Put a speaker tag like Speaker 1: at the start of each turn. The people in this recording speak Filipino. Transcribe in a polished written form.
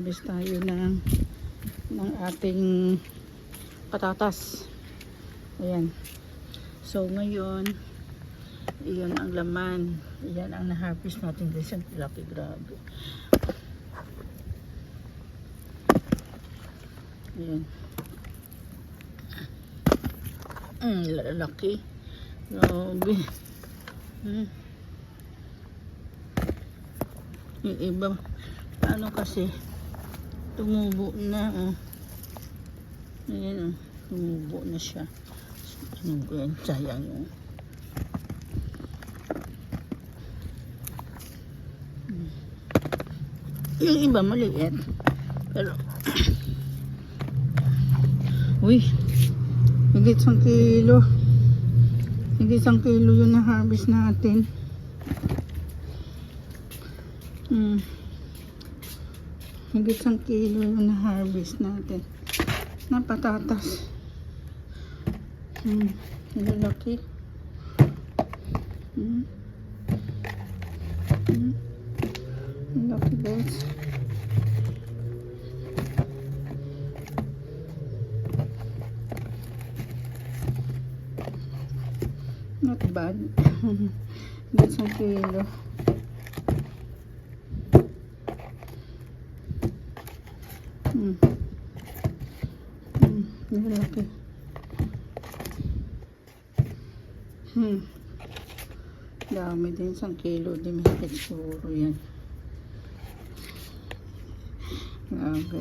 Speaker 1: nag-harvest tayo ng ating patatas. Ayan. So ngayon, iyon ang laman. Iyan ang na-harvest natin. Guys, ang laki, grabe. Ayan. Lalaki. Grabe. Yung iba, ano kasi, tumubo na. Ayan, tumubo na siya. Ano ko yan? Sayang yung. Yung iba maliit. Pero, uy, higit 1 kilo. Higit 1 kilo yung na-harvest natin. Higit 1 kilo yung na-harvest natin na patatas. Lalaki. Lalaki, guys. Not bad. Higit 1 kilo. Lalaki. Dami din, 1 kilo din mahigit siguro yan. Grabe.